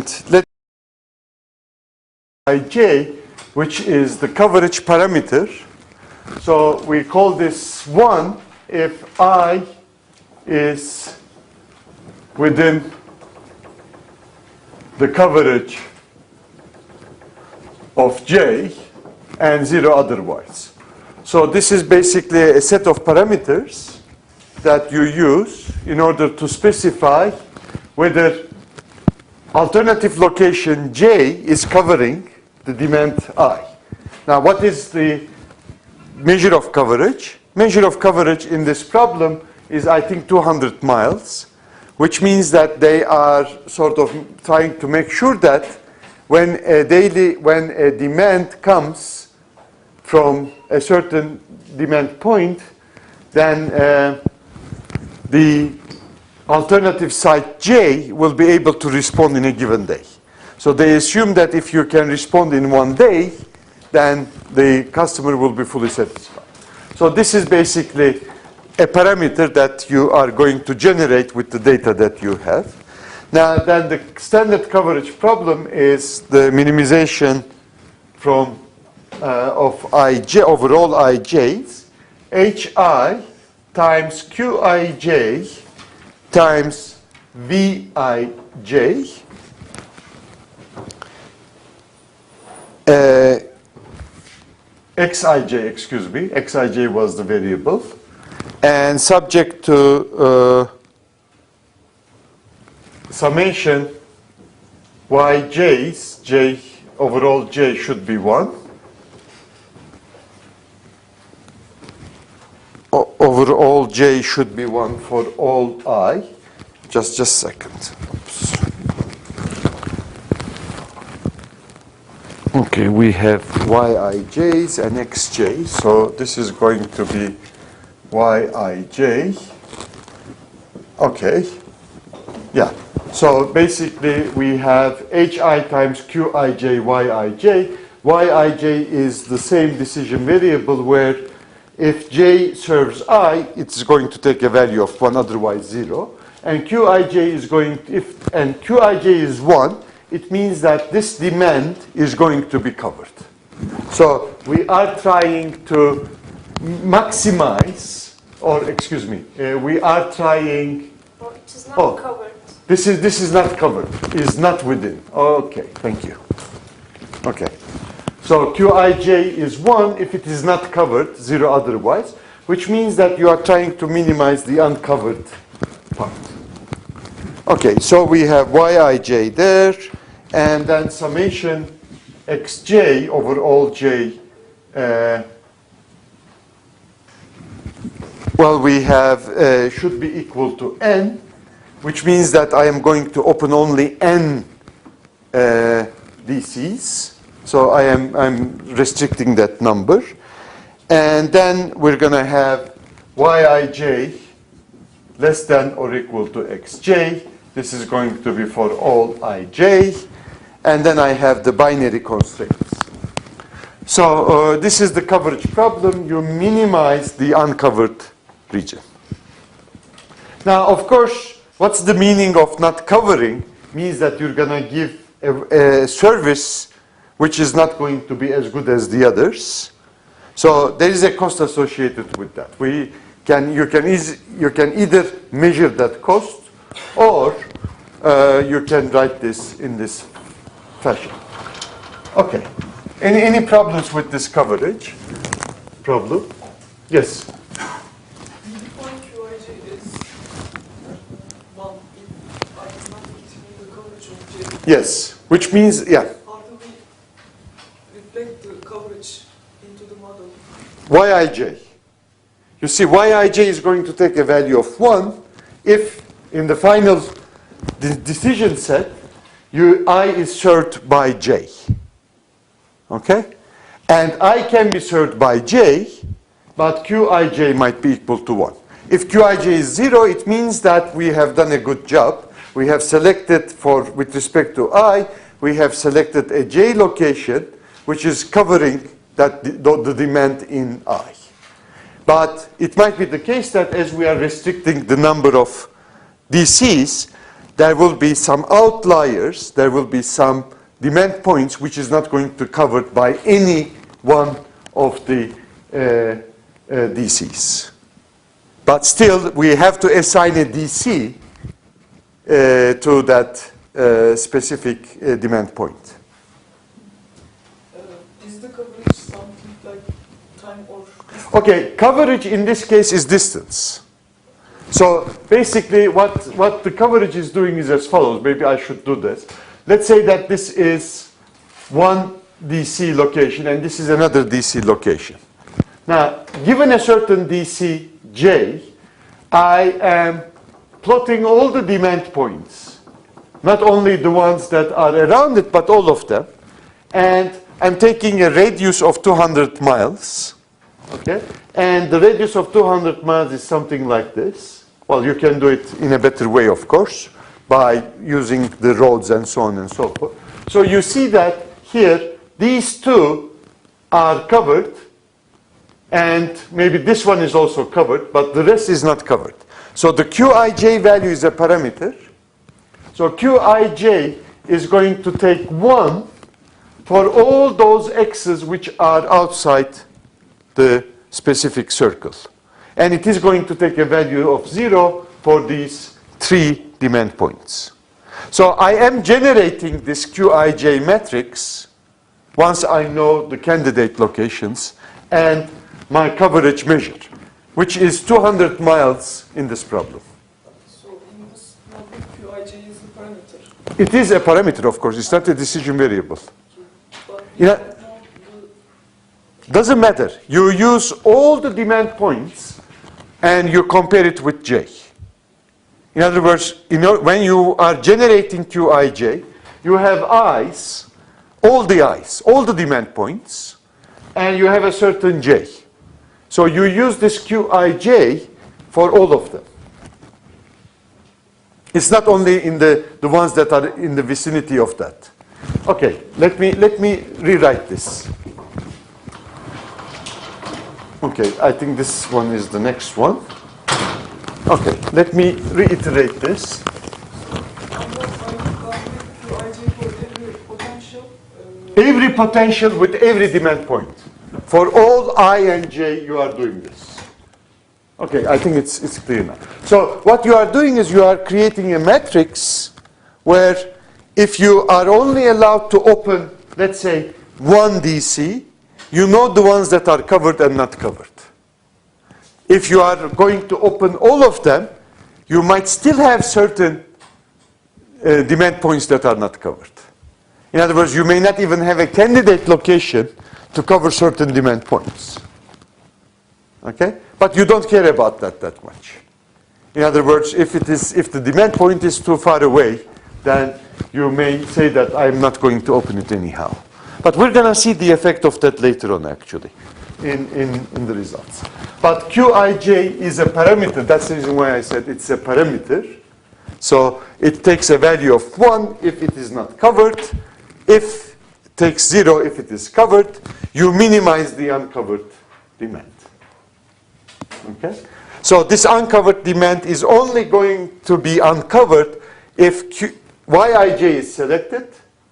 And let ij, which is the coverage parameter. So we call this 1 if I is within the coverage of j and 0 otherwise. So this is basically a set of parameters that you use in order to specify whether alternative location j is covering the demand I. Now, what is the measure of coverage? Measure of coverage in this problem is, I think, 200 miles, which means that they are sort of trying to make sure that when a demand comes from a certain demand point, then the alternative site j will be able to respond in a given day. So they assume that if you can respond in 1 day, then the customer will be fully satisfied. So this is basically a parameter that you are going to generate with the data that you have. Now, then the standard coverage problem is the minimization from of ij, overall ij's, hi times qij times vij. Xij, excuse me, xij was the variable, and subject to summation yj's, j overall j should be 1. Overall j should be 1 for all I. Just a second. Oops. Okay, we have yij's and xj, so this is going to be yij. Okay, yeah. So basically we have hi times qij yij. Yij is the same decision variable where if j serves I, it's going to take a value of 1, otherwise 0. And qij is going to, and qij is 1, it means that this demand is going to be covered. So we are trying to maximize, or excuse me, we are trying. Oh, it is not covered. This is not covered. Is not within. Okay, thank you. Okay. So qij is 1 if it is not covered, 0 otherwise, which means that you are trying to minimize the uncovered part. Okay, so we have yij there, and then summation xj over all j. Well, we have should be equal to n, which means that I am going to open only n DCs. So I'm restricting that number. And then we're going to have yij less than or equal to xj. This is going to be for all ij. And then I have the binary constraints. So this is the coverage problem. You minimize the uncovered region. Now, of course, what's the meaning of not covering? Means that you're going to give a service which is not going to be as good as the others. So there is a cost associated with that. You can either measure that cost, or you can write this in this fashion. Okay. Any problems with this coverage problem? Yes. The point QIJ is 1 if I am not getting the coverage of J. Yes. Which means, yeah. Reflect the coverage into the model. Yij. You see, Yij is going to take a value of 1 if in the final decision set, I is served by j. Okay? And I can be served by j, but qij might be equal to 1. If qij is 0, it means that we have done a good job. We have selected with respect to I, we have selected a j location which is covering the demand in I. But it might be the case that as we are restricting the number of DCs, there will be some outliers, there will be some demand points which is not going to be covered by any one of the DCs. But still, we have to assign a DC to that specific demand point. Is the coverage something like time or distance? Okay, coverage in this case is distance. So basically what the coverage is doing is as follows. Maybe I should do this. Let's say that this is one DC location and this is another DC location. Now, given a certain DC J, I am plotting all the demand points, not only the ones that are around it, but all of them. And I'm taking a radius of 200 miles. Okay? And the radius of 200 miles is something like this. Well, you can do it in a better way, of course, by using the roads and so on and so forth. So you see that here, these two are covered, and maybe this one is also covered, but the rest is not covered. So the Qij value is a parameter. So Qij is going to take 1 for all those x's which are outside the specific circle. And it is going to take a value of 0 for these 3 demand points. So I am generating this Qij matrix once I know the candidate locations and my coverage measure, which is 200 miles in this problem. So in this problem, Qij is a parameter. It is a parameter, of course. It's not a decision variable. But You know, doesn't matter. You use all the demand points and you compare it with J. In other words, when you are generating Qij, you have i's, all the demand points, and you have a certain J. So you use this Qij for all of them. It's not only in the ones that are in the vicinity of that. Okay, let me rewrite this. Okay, I think this one is the next one. Okay, let me reiterate this. Every potential with every demand point. For all I and j, you are doing this. Okay, I think it's clear now. So what you are doing is you are creating a matrix where if you are only allowed to open, let's say, one DC, you know the ones that are covered and not covered. If you are going to open all of them, you might still have certain demand points that are not covered. In other words, you may not even have a candidate location to cover certain demand points. Okay? But you don't care about that much. In other words, if the demand point is too far away, then you may say that I'm not going to open it anyhow. But we're going to see the effect of that later on, actually, in the results. But Qij is a parameter. That's the reason why I said it's a parameter. So it takes a value of 1 if it is not covered. If it takes 0 if it is covered. You minimize the uncovered demand. Okay? So this uncovered demand is only going to be uncovered if Yij is selected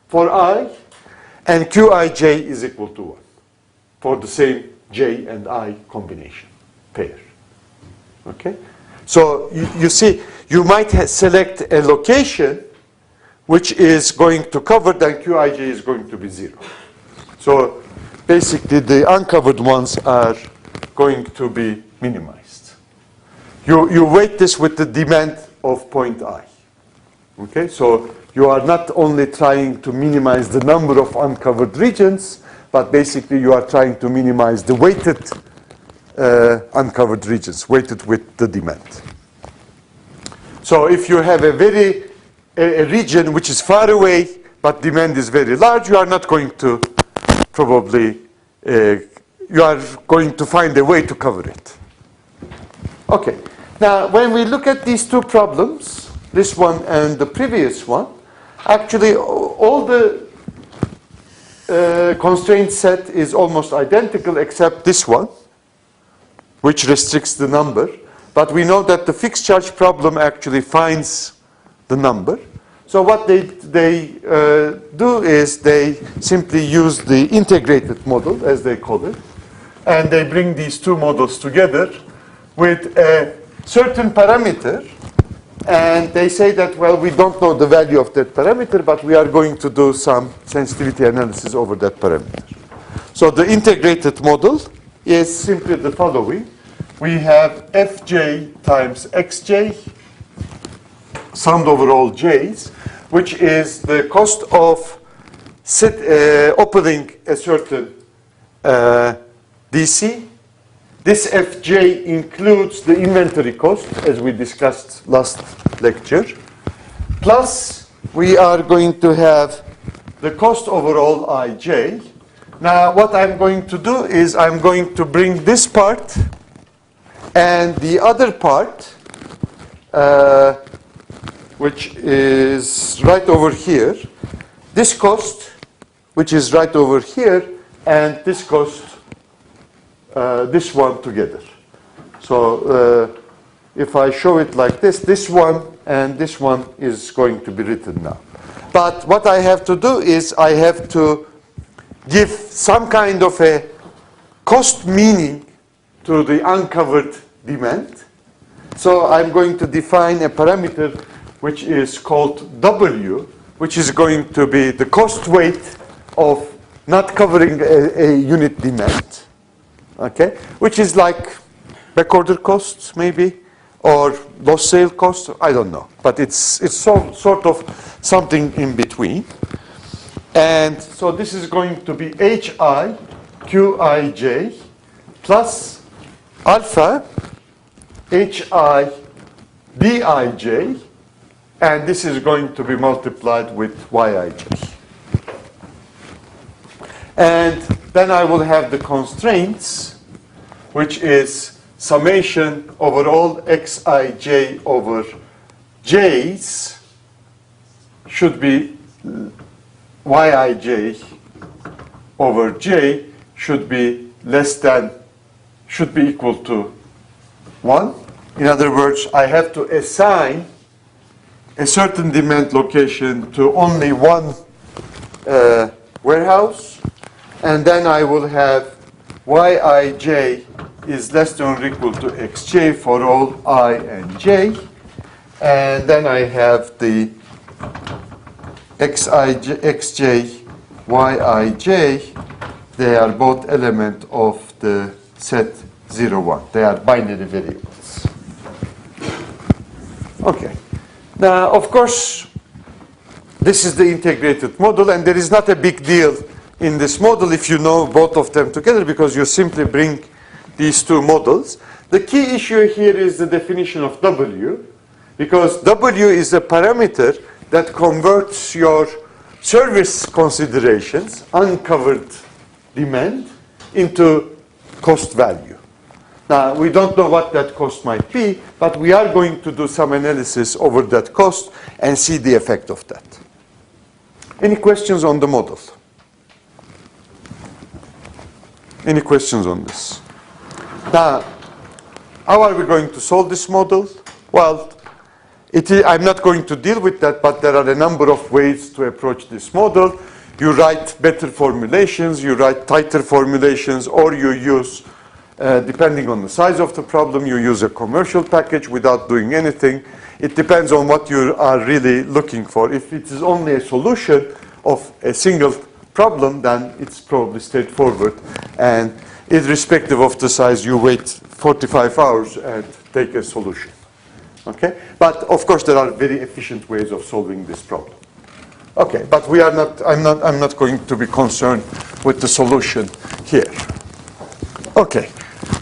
for I, and Qij is equal to 1 for the same j and I combination pair. Okay? So you see, you might select a location which is going to cover, then Qij is going to be 0. So basically the uncovered ones are going to be minimized. You weight this with the demand of point I. Okay? So you are not only trying to minimize the number of uncovered regions, but basically you are trying to minimize the weighted uncovered regions, weighted with the demand. So if you have a region which is far away, but demand is very large, you are not going to probably, you are going to find a way to cover it. Okay. Now, when we look at these two problems, this one and the previous one, actually all the constraint set is almost identical except this one, which restricts the number. But we know that the fixed charge problem actually finds the number. So what they do is they simply use the integrated model, as they call it, and they bring these two models together with a certain parameter, and they say that, well, we don't know the value of that parameter, but we are going to do some sensitivity analysis over that parameter. So the integrated model is simply the following. We have fj times xj, summed over all j's, which is the cost of opening a certain DC. This fj includes the inventory cost, as we discussed last lecture. Plus, we are going to have the cost overall ij. Now, what I'm going to do is I'm going to bring this part and the other part, which is right over here, this cost, which is right over here, and this cost, this one together. So if I show it like this, this one and this one is going to be written now. But what I have to do is I have to give some kind of a cost meaning to the uncovered demand. So I'm going to define a parameter which is called W, which is going to be the cost weight of not covering a unit demand, okay? Which is like backorder costs, maybe, or lost sale costs, I don't know. But it's sort of something in between. And so this is going to be HI QIJ plus alpha HI DIJ, and this is going to be multiplied with YIJ. And then I will have the constraints, which is summation over all Xij over j's should be Yij over j should be equal to 1. In other words, I have to assign a certain demand location to only one warehouse, and then I will have Yij is less than or equal to Xj for all I and j, and then I have the Xj, Yij, they are both element of the set 0, 1. They are binary variables. Okay. Now, of course, this is the integrated model, and there is not a big deal in this model if you know both of them together, because you simply bring these two models. The key issue here is the definition of W, because W is a parameter that converts your service considerations, uncovered demand, into cost value. Now, we don't know what that cost might be, but we are going to do some analysis over that cost and see the effect of that. Any questions on the model? Any questions on this? Now, how are we going to solve this model? Well, I'm not going to deal with that, but there are a number of ways to approach this model. You write better formulations, you write tighter formulations, or you use, depending on the size of the problem, you use a commercial package without doing anything. It depends on what you are really looking for. If it is only a solution of a single problem, then it's probably straightforward. And irrespective of the size, you wait 45 hours and take a solution. Okay? But of course, there are very efficient ways of solving this problem. Okay, but I'm not going to be concerned with the solution here. Okay.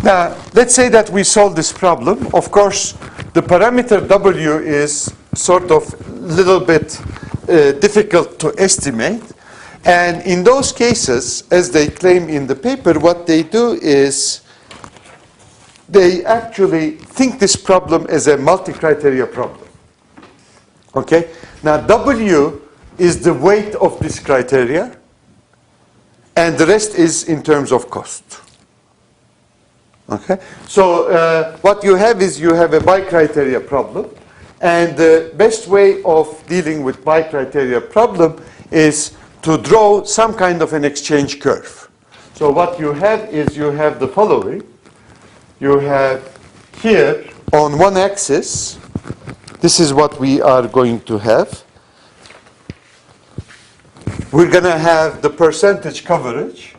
Now, let's say that we solve this problem. Of course, the parameter W is sort of a little bit difficult to estimate. And in those cases, as they claim in the paper, what they do is they actually think this problem as a multi-criteria problem. Okay? Now, W is the weight of this criteria, and the rest is in terms of cost. Okay? So what you have is you have a bi-criteria problem, And the best way of dealing with bi-criteria problem is to draw some kind of an exchange curve. So what you have is you have the following. You have here on one axis, this is what we are going to have. We're going to have the percentage coverage.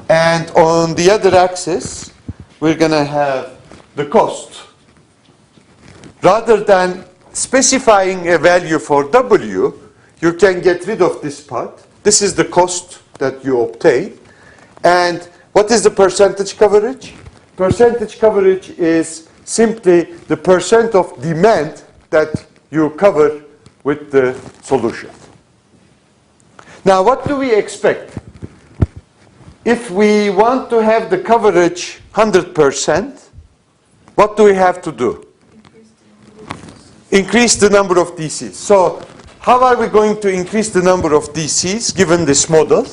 And on the other axis, we're going to have the cost. Rather than specifying a value for W, you can get rid of this part. This is the cost that you obtain. And what is the percentage coverage? Percentage coverage is simply the percent of demand that you cover with the solution. Now, what do we expect? If we want to have the coverage 100%, what do we have to do? Increase the number of DCs. So, how are we going to increase the number of DCs given this model?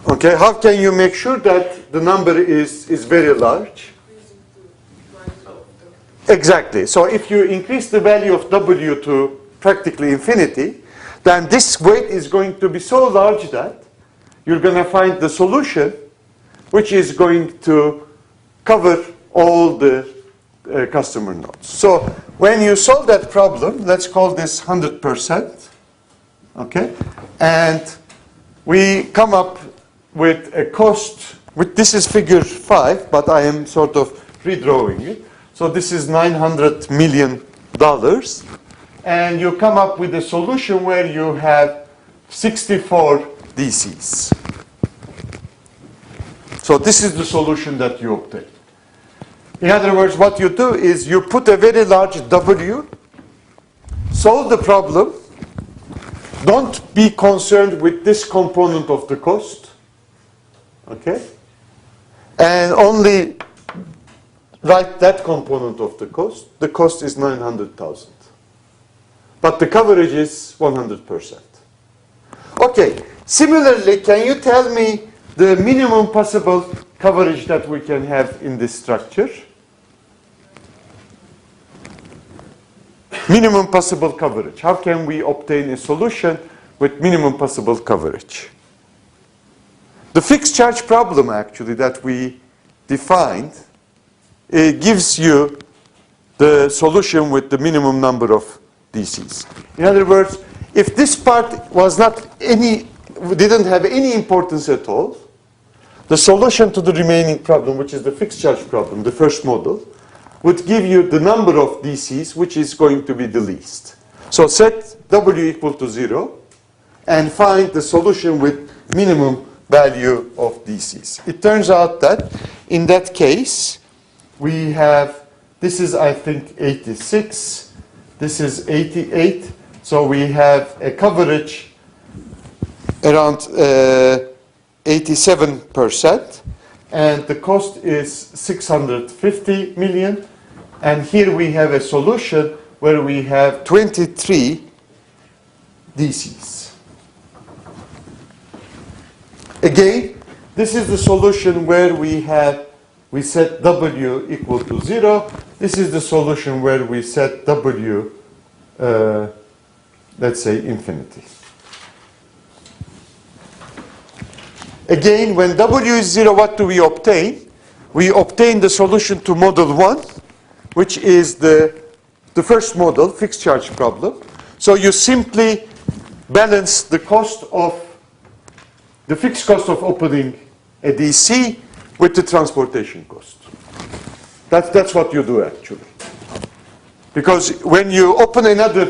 Okay, how can you make sure that the number is very large? Exactly. So if you increase the value of W to practically infinity, then this weight is going to be so large that you're going to find the solution which is going to cover all the customer nodes. So when you solve that problem, let's call this 100%. Okay? And we come up with a cost, this is figure 5, but I am sort of redrawing it. So this is $900 million. And you come up with a solution where you have 64 DCs. So this is the solution that you obtain. In other words, what you do is you put a very large W, solve the problem, don't be concerned with this component of the cost, okay? And only write that component of the cost. The cost is 900,000. But the coverage is 100%. Okay, similarly, can you tell me the minimum possible coverage that we can have in this structure? Minimum possible coverage. How can we obtain a solution with minimum possible coverage? The fixed charge problem, actually, that we defined, it gives you the solution with the minimum number of DCs. In other words, if this part was didn't have any importance at all, the solution to the remaining problem, which is the fixed charge problem, the first model, would give you the number of DCs which is going to be the least. So set W equal to 0 and find the solution with minimum value of DCs. It turns out that in that case, we have, this is I think 86, this is 88, so we have a coverage around 87%, and the cost is 650 million, and here we have a solution where we have 23 DCs. Again, this is the solution where we set W equal to 0. This is the solution where we set W, let's say, infinity. Again, when W is 0, what do we obtain? We obtain the solution to model 1, which is the first model, fixed charge problem. So you simply balance the cost of the fixed cost of opening a DC with the transportation cost. That's what you do actually. Because when you open another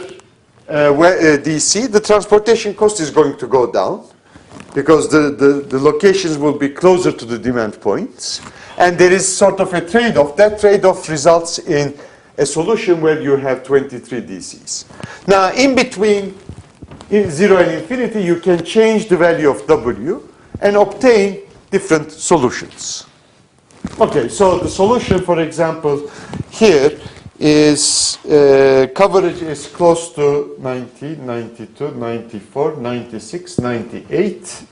DC, the transportation cost is going to go down because the locations will be closer to the demand points. And there is sort of a trade-off. That trade-off results in a solution where you have 23 DCs. Now, in between 0 and infinity, you can change the value of W and obtain different solutions. Okay, so the solution, for example, here is coverage is close to 90, 92, 94, 96, 98.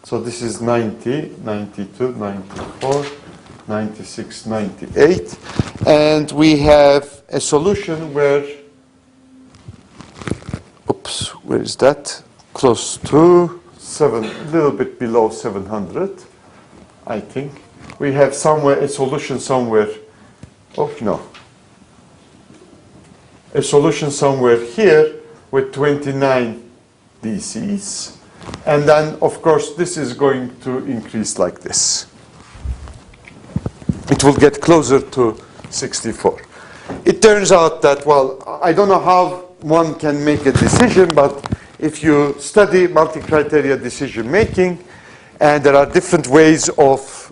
So this is 90, 92, 94, 96, 98. And we have a solution where, oops, where is that? Close to a little bit below 700, I think. We have somewhere a solution somewhere, oh no. A solution somewhere here with 29 DCs. And then, of course, this is going to increase like this. It will get closer to 64. It turns out that, well, I don't know how one can make a decision, but if you study multi-criteria decision making, and there are different ways of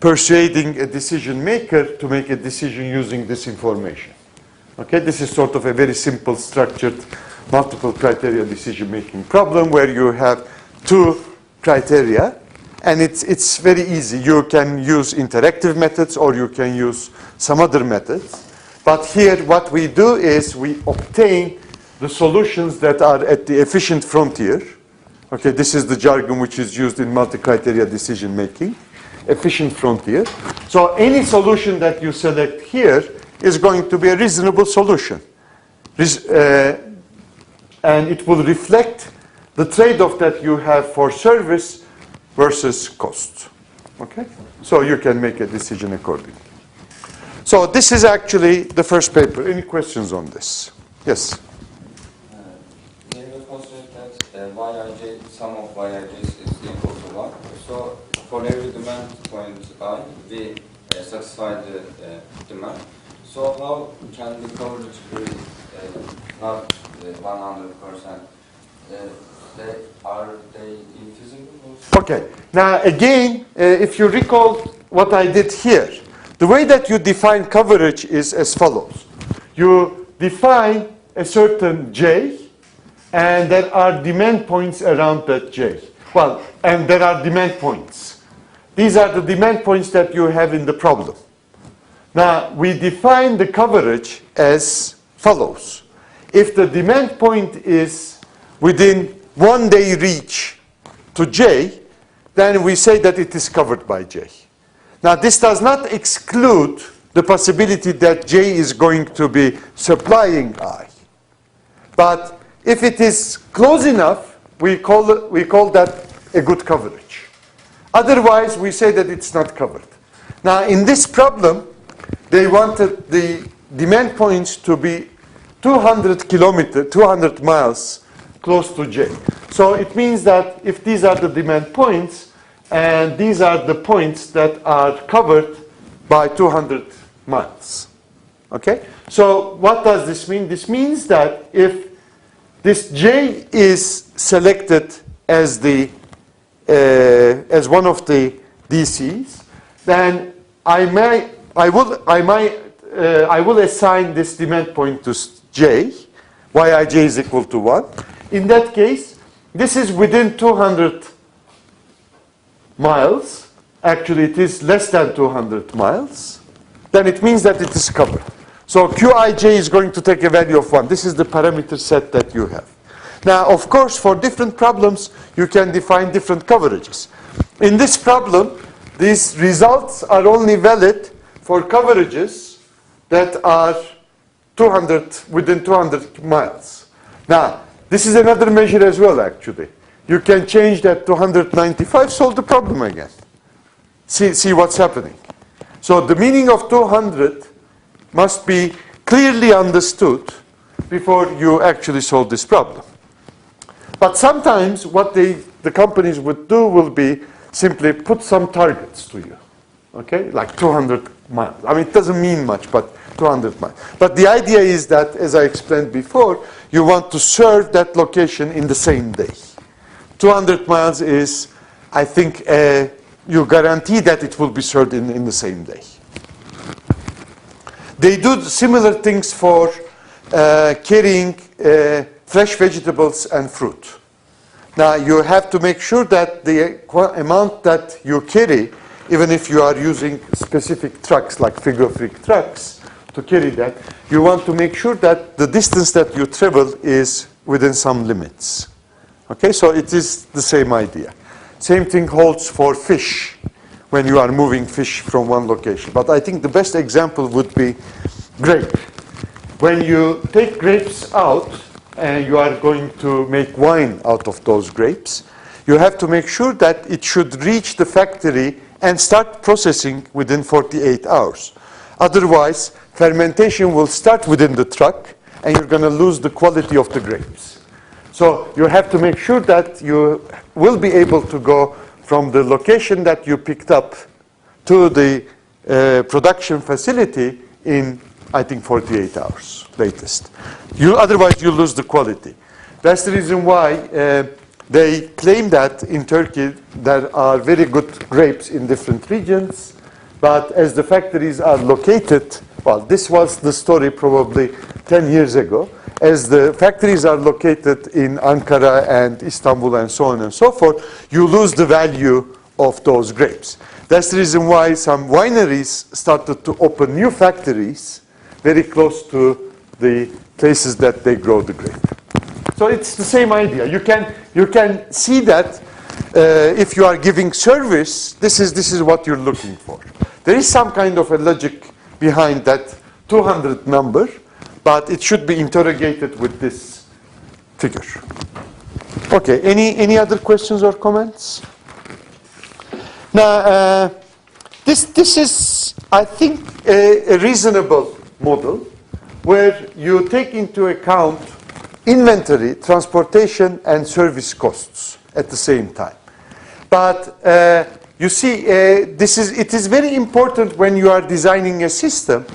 persuading a decision maker to make a decision using this information. Okay, this is sort of a very simple structured multiple criteria decision making problem where you have two criteria, and it's very easy. You can use interactive methods or you can use some other methods. But here what we do is we obtain the solutions that are at the efficient frontier. Okay, this is the jargon which is used in multi-criteria decision making. Efficient frontier. So any solution that you select here is going to be a reasonable solution. And it will reflect the trade-off that you have for service versus cost. Okay? So you can make a decision accordingly. So this is actually the first paper. Any questions on this? Yes? Here we consider that Yij, sum of Yij's is equal to 1. So for every demand point I, we satisfy the demand. So how can the coverage be not 100%? Are they infeasible? Okay. Now again, if you recall what I did here, the way that you define coverage is as follows. You define a certain J, and there are demand points around that J. Well, and there are demand points. These are the demand points that you have in the problem. Now, we define the coverage as follows. If the demand point is within 1 day reach to J, then we say that it is covered by J. Now, this does not exclude the possibility that J is going to be supplying I. But if it is close enough, we call that a good coverage. Otherwise, we say that it's not covered. Now, in this problem, they wanted the demand points to be 200 miles close to J. So it means that if these are the demand points, and these are the points that are covered by 200 miles. Okay? So what does this mean? This means that if this J is selected as one of the DCs, then I will assign this demand point to J, Yij is equal to 1. In that case, this is within 200 miles. Actually, it is less than 200 miles. Then it means that it is covered. So Qij is going to take a value of 1. This is the parameter set that you have. Now, of course, for different problems, you can define different coverages. In this problem, these results are only valid for coverages that are within 200 miles. Now, this is another measure as well, actually. You can change that to 195, solve the problem again. See what's happening. So the meaning of 200 must be clearly understood before you actually solve this problem. But sometimes what the companies would do will be simply put some targets to you. Okay? Like 200 miles. I mean, it doesn't mean much, but 200 miles. But the idea is that, as I explained before, you want to serve that location in the same day. 200 miles is, I think, you guarantee that it will be served in the same day. They do similar things for carrying fresh vegetables and fruit. Now, you have to make sure that the amount that you carry, even if you are using specific trucks, like figure-freak trucks, to carry that, you want to make sure that the distance that you travel is within some limits. Okay, so it is the same idea. Same thing holds for fish. when you are moving fish from one location. But I think the best example would be grape. When you take grapes out and you are going to make wine out of those grapes, you have to make sure that it should reach the factory and start processing within 48 hours. Otherwise, fermentation will start within the truck and you're going to lose the quality of the grapes. So you have to make sure that you will be able to go from the location that you picked up to the production facility in, I think, 48 hours latest. Otherwise, you lose the quality. That's the reason why they claim that in Turkey there are very good grapes in different regions, but as the factories are located, well, this was the story probably 10 years ago, as the factories are located in Ankara and Istanbul and so on and so forth, you lose the value of those grapes. That's the reason why some wineries started to open new factories very close to the places that they grow the grape. So it's the same idea. You can see that if you are giving service, this is what you're looking for. There is some kind of a logic behind that 200 number, but it should be interrogated with this figure. Okay, any other questions or comments? Now, this is, I think, a reasonable model where you take into account inventory, transportation, and service costs at the same time. But you see, it is very important when you are designing a system,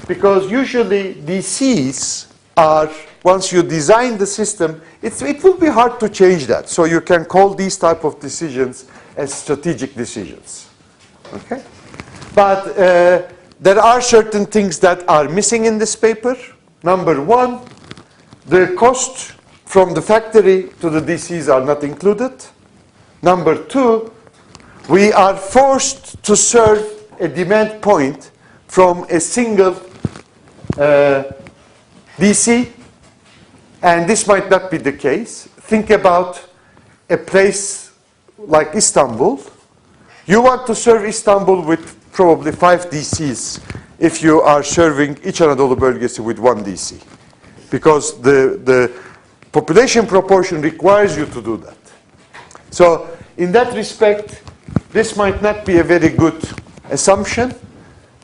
because usually DCs are, once you design the system, it will be hard to change that. So you can call these type of decisions as strategic decisions. Okay? But there are certain things that are missing in this paper. Number one, the cost from the factory to the DCs are not included. Number two, we are forced to serve a demand point from a single DC, and this might not be the case. Think about a place like Istanbul. You want to serve Istanbul with probably 5 DCs if you are serving İç Anadolu bölgesi with 1 DC. Because the population proportion requires you to do that. So in that respect, this might not be a very good assumption.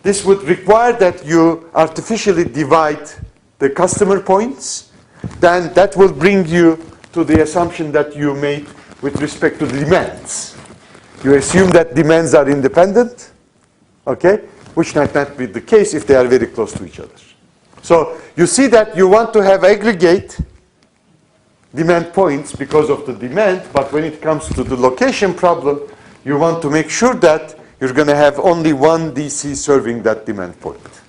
This would require that you artificially divide the customer points. Then that will bring you to the assumption that you made with respect to the demands. You assume that demands are independent, okay, which might not be the case if they are very close to each other. So you see that you want to have aggregate demand points because of the demand, but when it comes to the location problem, you want to make sure that you're going to have only 1 DC serving that demand point.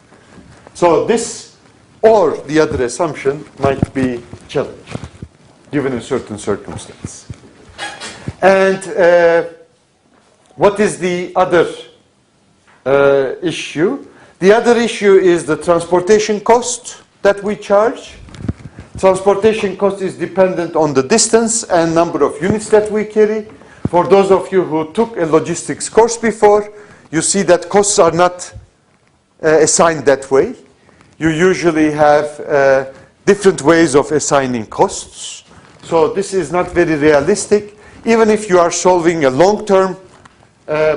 So this or the other assumption might be challenged given a certain circumstance. And what is the other issue? The other issue is the transportation cost that we charge. Transportation cost is dependent on the distance and number of units that we carry. For those of you who took a logistics course before, you see that costs are not assigned that way. You usually have different ways of assigning costs. So this is not very realistic. Even if you are solving a long-term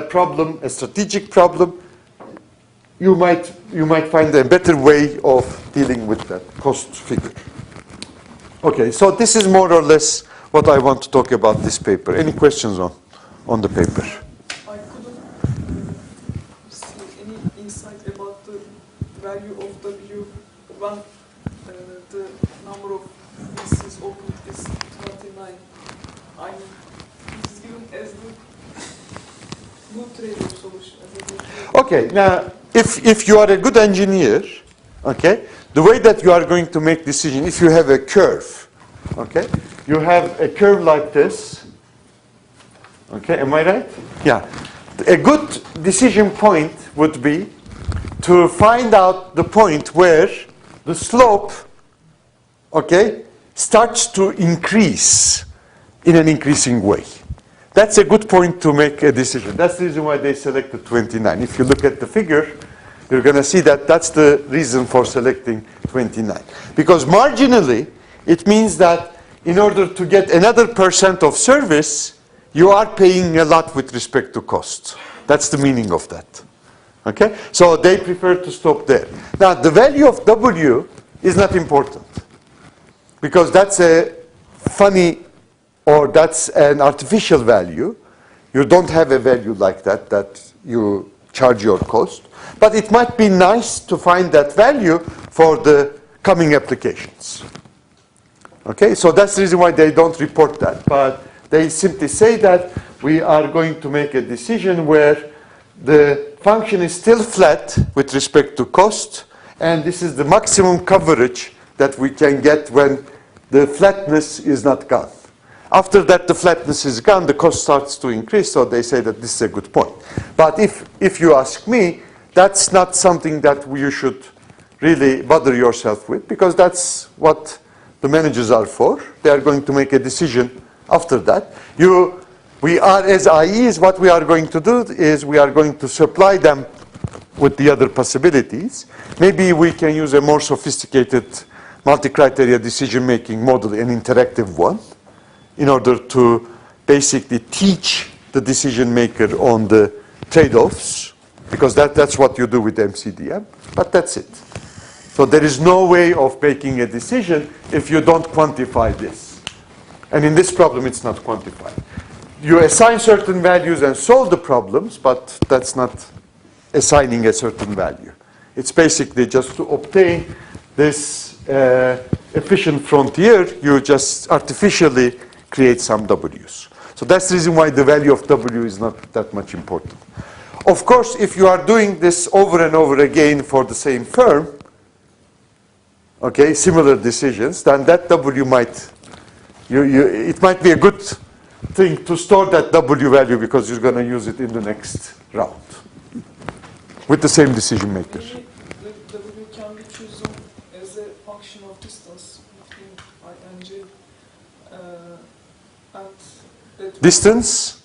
problem, a strategic problem, you might find a better way of dealing with that cost figure. Okay, so this is more or less what I want to talk about this paper. Any questions on the paper? I couldn't see any insight about the value of W when the number of pieces opened is 29. I mean, it is given as the good trade-off solution. Okay, now if you are a good engineer, okay, the way that you are going to make decision, if you have a curve, okay, you have a curve like this, okay, am I right? Yeah. A good decision point would be to find out the point where the slope, okay, starts to increase in an increasing way. that's a good point to make a decision. That's the reason why they selected 29. If you look at the figure, you're going to see that that's the reason for selecting 29. Because marginally, it means that in order to get another % of service, you are paying a lot with respect to cost. That's the meaning of that. Okay? So they prefer to stop there. Now, the value of W is not important. Because that's a funny, or that's an artificial value. You don't have a value like that, that you charge your cost. But it might be nice to find that value for the coming applications. Okay, so that's the reason why they don't report that. But they simply say that we are going to make a decision where the function is still flat with respect to cost, and this is the maximum coverage that we can get when the flatness is not gone. After that, the flatness is gone, the cost starts to increase, so they say that this is a good point. But if you ask me, that's not something that you should really bother yourself with, because that's what the managers are for. They are going to make a decision after that. We are, as IEs, what we are going to do is we are going to supply them with the other possibilities. Maybe we can use a more sophisticated multi-criteria decision-making model, an interactive one, in order to basically teach the decision maker on the trade-offs, because that's what you do with MCDM, but that's it. So there is no way of making a decision if you don't quantify this. And in this problem, it's not quantified. You assign certain values and solve the problems, but that's not assigning a certain value. It's basically just to obtain this efficient frontier, you just artificially create some W's. So that's the reason why the value of W is not that much important. Of course, if you are doing this over and over again for the same firm, okay, similar decisions, then that W might, it might be a good thing to store that W value because you're going to use it in the next round with the same decision maker. The W can be chosen as a function of distance between I and J. And that Distance?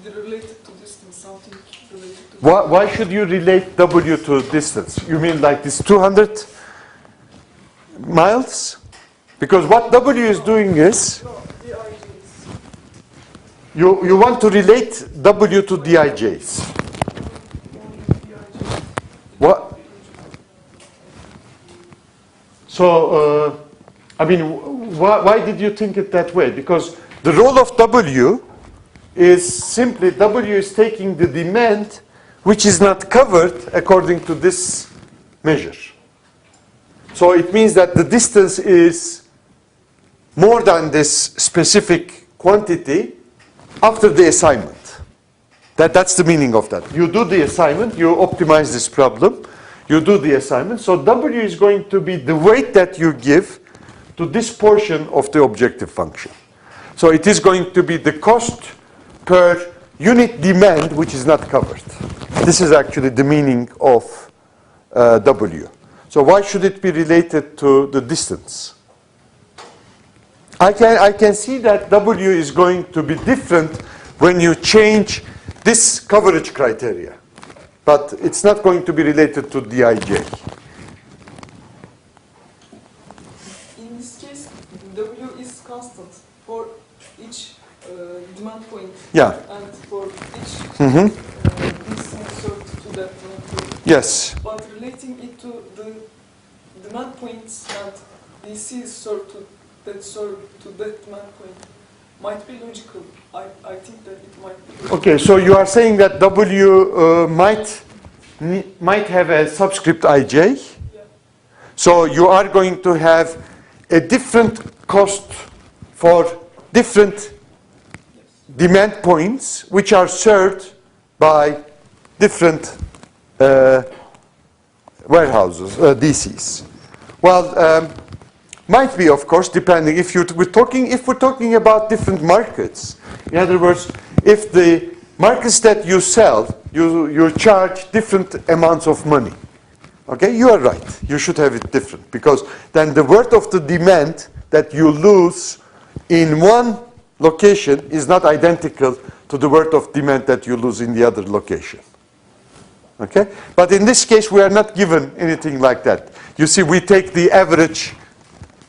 related to distance, something related to Why should you relate W to distance? You mean like this 200 miles? Because what W is doing is, no, the IJs. you want to relate W to DIJs. What? So, I mean, why did you think it that way? Because the role of W is simply W is taking the demand which is not covered according to this measure. So it means that the distance is more than this specific quantity after the assignment. That's the meaning of that. You do the assignment, you optimize this problem, you do the assignment. So W is going to be the weight that you give to this portion of the objective function. So it is going to be the cost per unit demand which is not covered. This is actually the meaning of W. So why should it be related to the distance? I can see that W is going to be different when you change this coverage criteria. But it's not going to be related to DIJ. In this case, W is constant for each demand point. Yeah. And for each distance served to that demand point. Yes. But relating it to the demand points and DC served to that demand point might be logical. I think that it might be logical. Okay, so you are saying that W might have a subscript ij. Yeah. So you are going to have a different cost for different demand points which are served by different warehouses, DCs. Well, might be, of course, depending. If we're talking about different markets, in other words, if the markets that you sell, you charge different amounts of money. Okay, you are right. You should have it different because then the worth of the demand that you lose in one location is not identical to the worth of demand that you lose in the other location. Okay? But in this case, we are not given anything like that. You see, we take the average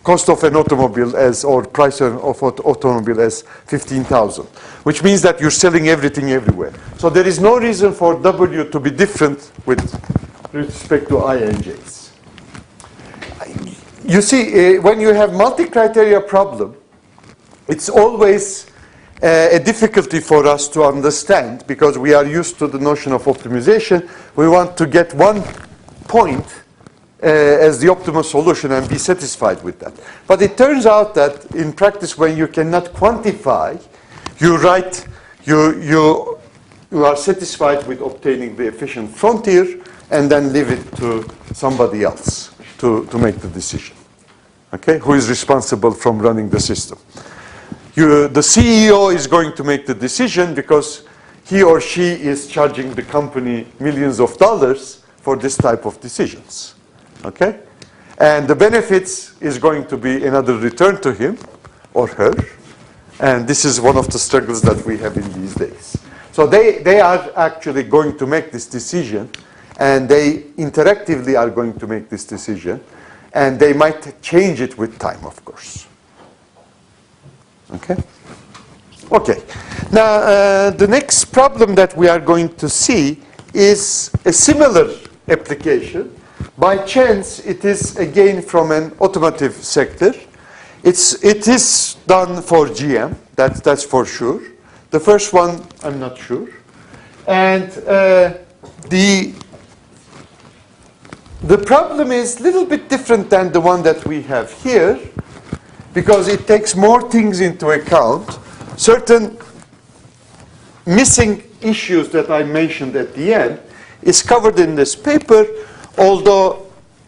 cost of an automobile as, or price of automobile as 15,000, which means that you're selling everything everywhere. So there is no reason for W to be different with respect to I and J's. You see, when you have multi-criteria problem, it's always a difficulty for us to understand because we are used to the notion of optimization. We want to get one point as the optimal solution and be satisfied with that. But it turns out that in practice, when you cannot quantify, you are satisfied with obtaining the efficient frontier and then leave it to somebody else to make the decision. Okay, who is responsible from running the system? The CEO is going to make the decision because he or she is charging the company millions of dollars for this type of decisions. Okay? And the benefits is going to be another return to him or her. And this is one of the struggles that we have in these days. So they are actually going to make this decision, and they interactively are going to make this decision, and they might change it with time, of course. Okay? Okay. Now, the next problem that we are going to see is a similar application. By chance, it is again from an automotive sector. It is done for GM, that's for sure. The first one, I'm not sure. And the problem is a little bit different than the one that we have here, because it takes more things into account. Certain missing issues that I mentioned at the end is covered in this paper, although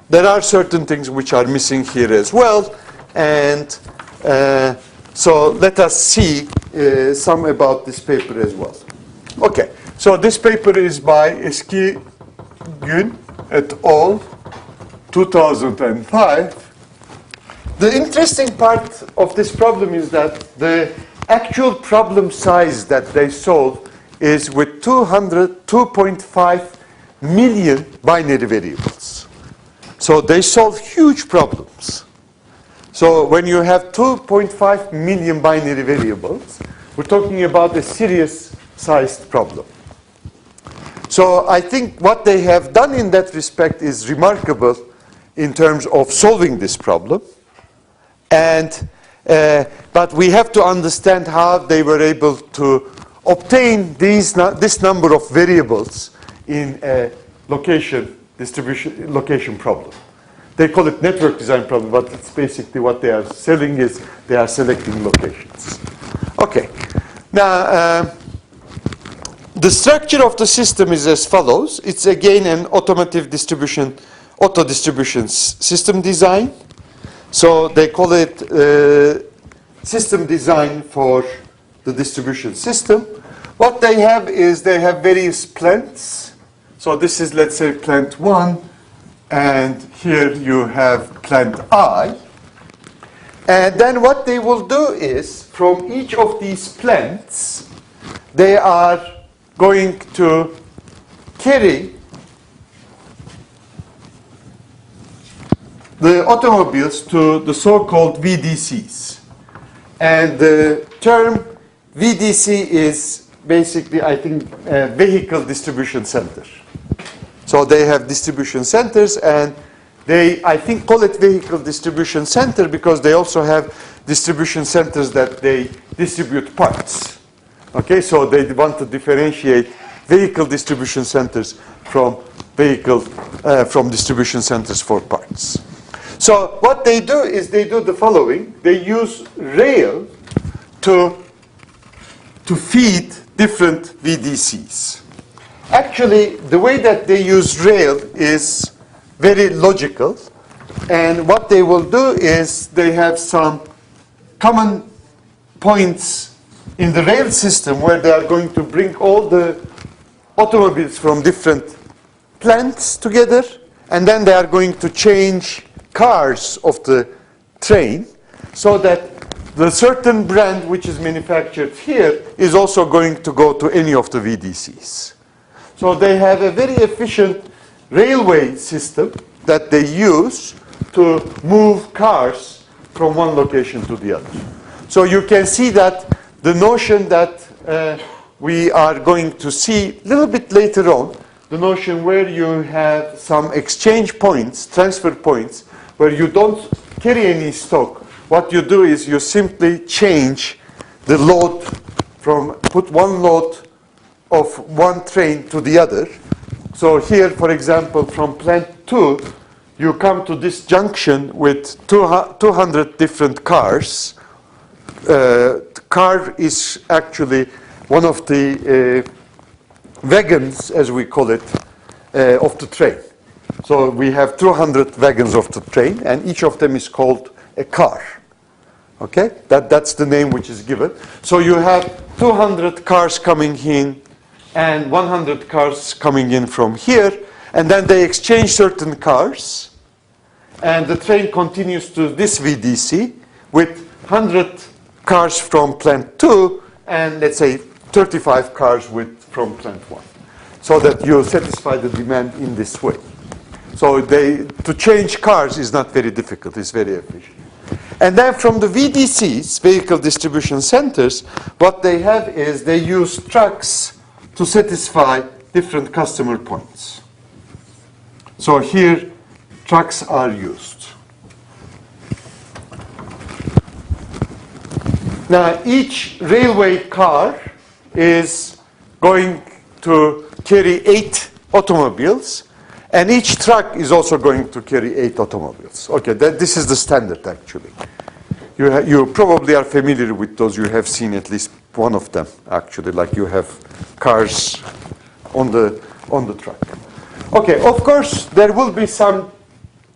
there are certain things which are missing here as well. And so let us see some about this paper as well. Okay, so this paper is by Eski Gün et al. 2005. The interesting part of this problem is that the actual problem size that they solve is with 2.5 million binary variables. So they solve huge problems. So when you have 2.5 million binary variables, we're talking about a serious sized problem. So I think what they have done in that respect is remarkable in terms of solving this problem. And but we have to understand how they were able to obtain this number of variables in a location problem. They call it network design problem, but it's basically what they are selling is they are selecting locations. Okay. Now, the structure of the system is as follows. It's again an auto distribution system design. So they call it system design for the distribution system. What they have is they have various plants. So this is, let's say, plant 1, and here you have plant I. And then what they will do is, from each of these plants, they are going to carry the automobiles to the so-called VDCs. And the term VDC is basically, I think, a vehicle distribution center. So they have distribution centers, and they, I think, call it vehicle distribution center because they also have distribution centers that they distribute parts. Okay, so they want to differentiate vehicle distribution centers from distribution centers for parts. So what they do is they do the following. They use rail to feed different VDCs. Actually, the way that they use rail is very logical. And what they will do is they have some common points in the rail system where they are going to bring all the automobiles from different plants together, and then they are going to change cars of the train so that the certain brand which is manufactured here is also going to go to any of the VDCs. So they have a very efficient railway system that they use to move cars from one location to the other. So you can see that the notion that we are going to see a little bit later on, the notion where you have some exchange points, transfer points, where you don't carry any stock. What you do is you simply change the load from, put one load of one train to the other. So here, for example, from plant 2, you come to this junction with 200 different cars. Car is actually one of the wagons, as we call it, of the train. So we have 200 wagons of the train, and each of them is called a car. Okay, that's the name which is given. So you have 200 cars coming in and 100 cars coming in from here, and then they exchange certain cars, and the train continues to this VDC with 100 cars from plant 2 and let's say 35 cars from plant 1, so that you satisfy the demand in this way. So to change cars is not very difficult, it's very efficient. And then from the VDCs, vehicle distribution centers, what they have is they use trucks to satisfy different customer points. So here, trucks are used. Now, each railway car is going to carry 8 automobiles, and each truck is also going to carry 8 automobiles. Okay, this is the standard actually. You probably are familiar with those. You have seen at least one of them actually, like you have cars on the truck. Okay, of course there will be some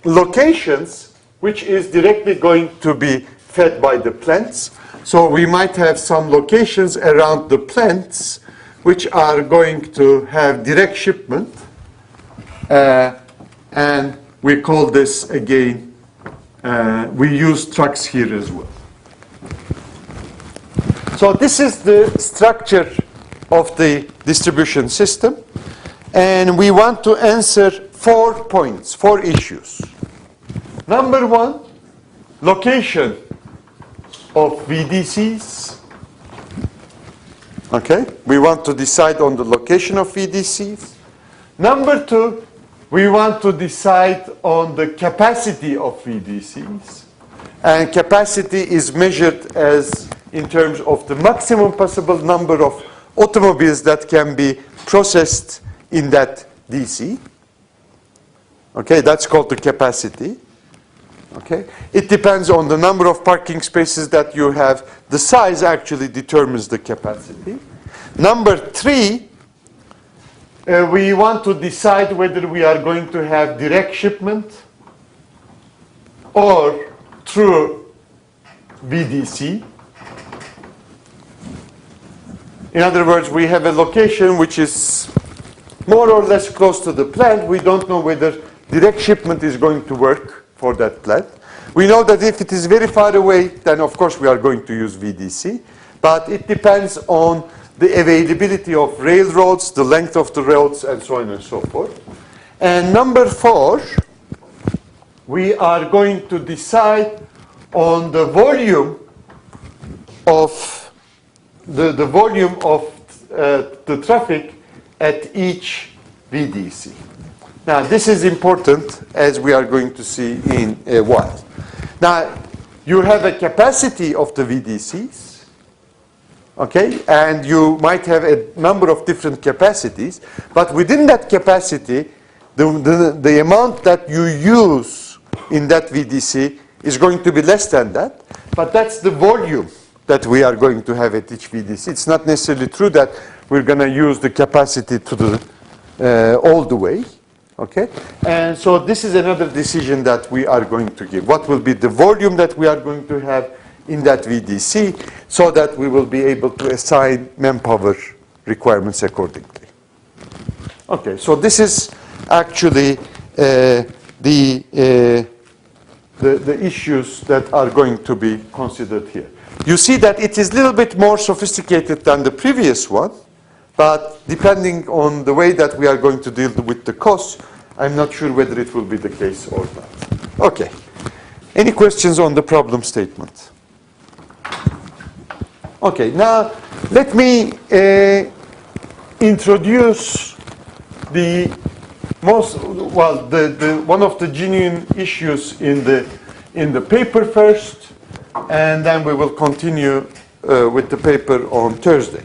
locations which is directly going to be fed by the plants. So we might have some locations around the plants which are going to have direct shipment. And we call this again, we use trucks here as well. So this is the structure of the distribution system. And we want to answer 4 points, 4 issues. Number 1, location of VDCs. Okay, we want to decide on the location of VDCs. Number 2, we want to decide on the capacity of VDCs. And capacity is measured as in terms of the maximum possible number of automobiles that can be processed in that DC. Okay, that's called the capacity. Okay, it depends on the number of parking spaces that you have. The size actually determines the capacity. Number 3, we want to decide whether we are going to have direct shipment or through VDC. In other words, we have a location which is more or less close to the plant. We don't know whether direct shipment is going to work for that plant. We know that if it is very far away, then of course we are going to use VDC. But it depends on the availability of railroads, the length of the roads, and so on and so forth. And number 4, we are going to decide on the volume of the volume of the traffic at each VDC. Now, this is important, as we are going to see in a while. Now, you have a capacity of the VDCs, okay, and you might have a number of different capacities, but within that capacity, the amount that you use in that VDC is going to be less than that, but that's the volume that we are going to have at each VDC. It's not necessarily true that we're going to use the capacity to the all the way. Okay, and so this is another decision that we are going to give. What will be the volume that we are going to have in that VDC, so that we will be able to assign manpower requirements accordingly. Okay, so this is actually the issues that are going to be considered here. You see that it is a little bit more sophisticated than the previous one, but depending on the way that we are going to deal with the costs, I'm not sure whether it will be the case or not. Okay. Any questions on the problem statement? Okay, now let me introduce the one of the genuine issues in the paper first, and then we will continue with the paper on Thursday.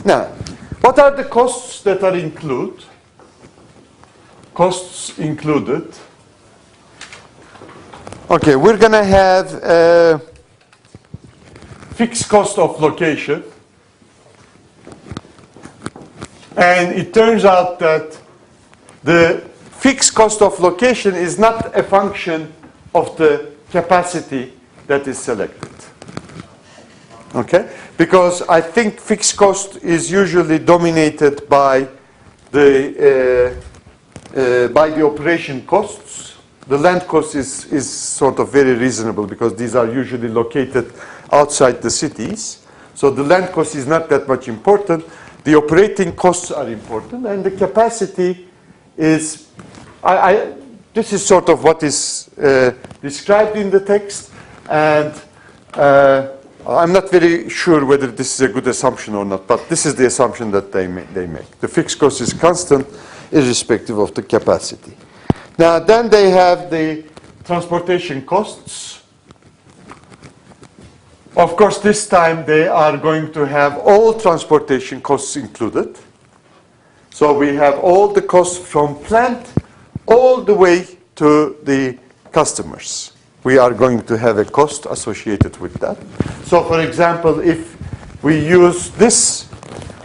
Now, what are the costs that are included? Costs included. Okay, we're going to have a fixed cost of location. And it turns out that the fixed cost of location is not a function of the capacity that is selected. Okay? Because I think fixed cost is usually dominated by the operation costs. The land cost is sort of very reasonable because these are usually located outside the cities. So the land cost is not that much important. The operating costs are important, and the capacity is, this is sort of what is described in the text, and I'm not very sure whether this is a good assumption or not, but this is the assumption that they make. The fixed cost is constant, irrespective of the capacity. Now, then they have the transportation costs. Of course, this time they are going to have all transportation costs included. So we have all the costs from plant all the way to the customers. We are going to have a cost associated with that. So, for example, if we use this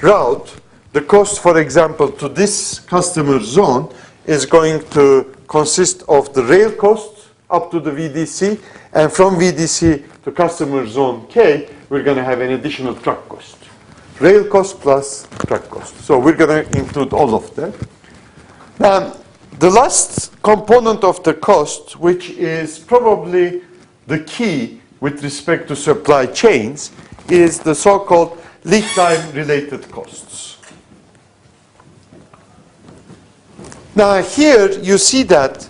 route, the cost, for example, to this customer zone is going to consist of the rail cost up to the VDC, and from VDC to customer zone K, we're going to have an additional truck cost. Rail cost plus truck cost. So we're going to include all of them. Now, the last component of the cost, which is probably the key with respect to supply chains, is the so-called Lichtheim related costs. Now here you see that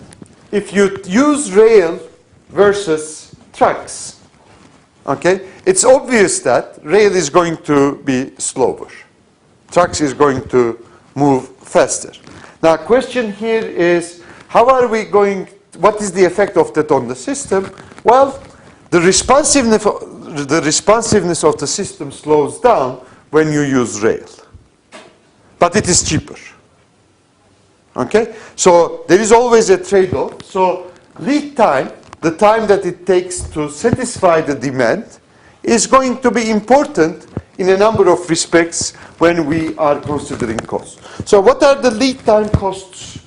if you use rail versus trucks, okay, it's obvious that rail is going to be slower. Trucks is going to move faster. Now question here is, how are we going, what is the effect of that on the system? Well, the responsiveness of the system slows down when you use rail. But it is cheaper. Okay? So there is always a trade-off. So lead time, the time that it takes to satisfy the demand, is going to be important in a number of respects when we are considering costs. So what are the lead time costs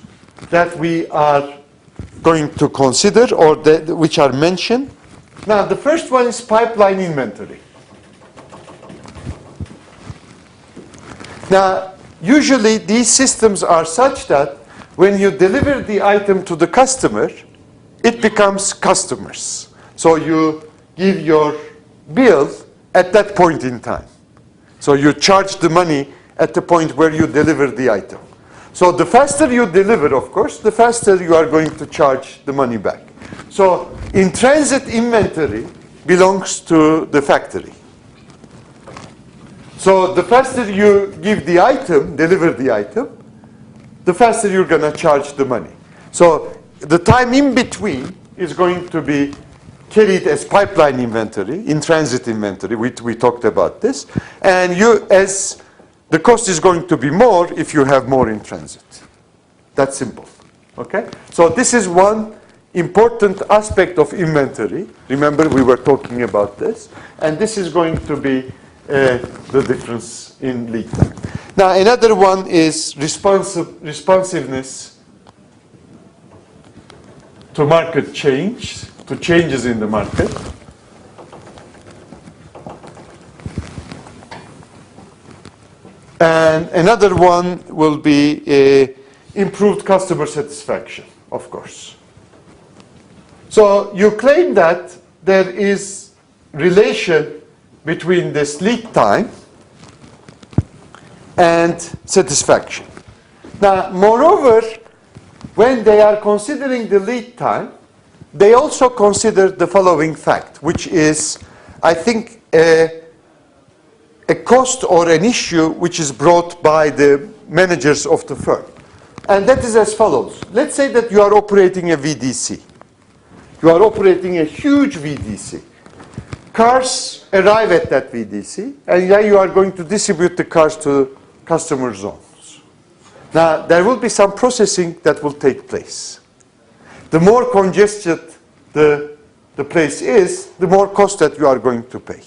that we are going to consider, or which are mentioned? Now, the first one is pipeline inventory. Now, usually these systems are such that when you deliver the item to the customer, it becomes customers. So you give your bill at that point in time. So you charge the money at the point where you deliver the item. So the faster you deliver, of course, the faster you are going to charge the money back. So in-transit inventory belongs to the factory. So the faster you give the item, deliver the item, the faster you're going to charge the money. So the time in between is going to be carried as pipeline inventory, in-transit inventory. We talked about this. And as the cost is going to be more if you have more in transit. That's simple. Okay? So this is one important aspect of inventory. Remember, we were talking about this. And this is going to be the difference in lead time. Now, another one is responsiveness to market change, to changes in the market. And another one will be improved customer satisfaction, of course. So you claim that there is relation between this lead time and satisfaction. Now, moreover, when they are considering the lead time, they also consider the following fact, which is, I think, a cost or an issue which is brought by the managers of the firm. And that is as follows. Let's say that you are operating a VDC. You are operating a huge VDC. Cars arrive at that VDC, and then you are going to distribute the cars to customer zones. Now, there will be some processing that will take place. The more congested the place is, the more cost that you are going to pay.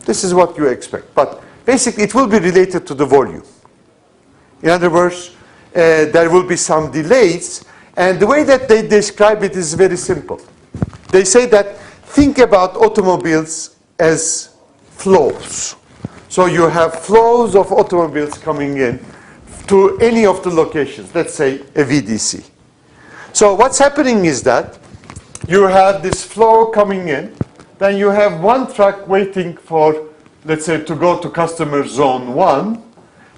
This is what you expect. But basically, it will be related to the volume. In other words, there will be some delays. And the way that they describe it is very simple. They say that think about automobiles as flows. So you have flows of automobiles coming in to any of the locations, let's say a VDC. So what's happening is that you have this flow coming in, then you have one truck waiting for, let's say, to go to customer zone 1.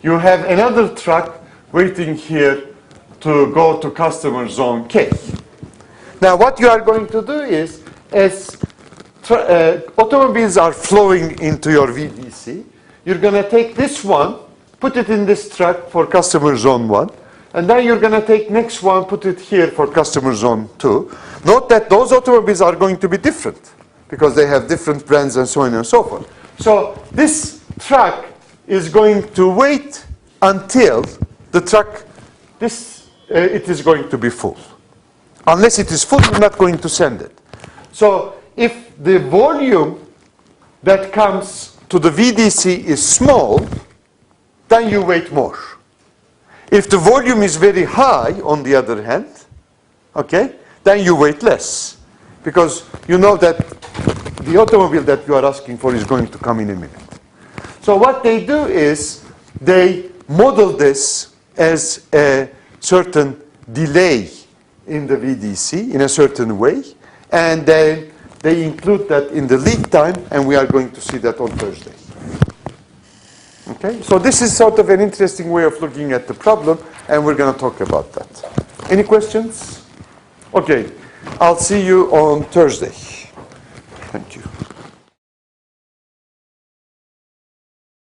You have another truck waiting here to go to customer zone K. Now what you are going to do is, as automobiles are flowing into your VDC, you're going to take this one, put it in this truck for customer zone 1, and then you're going to take next one, put it here for customer zone 2. Note that those automobiles are going to be different because they have different brands and so on and so forth. So this truck is going to wait until the truck, it is going to be full. Unless it is full, you're not going to send it. So if the volume that comes to the VDC is small, then you wait more. If the volume is very high, on the other hand, okay, then you wait less. Because you know that the automobile that you are asking for is going to come in a minute. So what they do is they model this as a certain delay in the VDC in a certain way, and then they include that in the lead time, and we are going to see that on Thursday. Okay, so this is sort of an interesting way of looking at the problem, and we're going to talk about that. Any questions? Okay, I'll see you on Thursday. Thank you.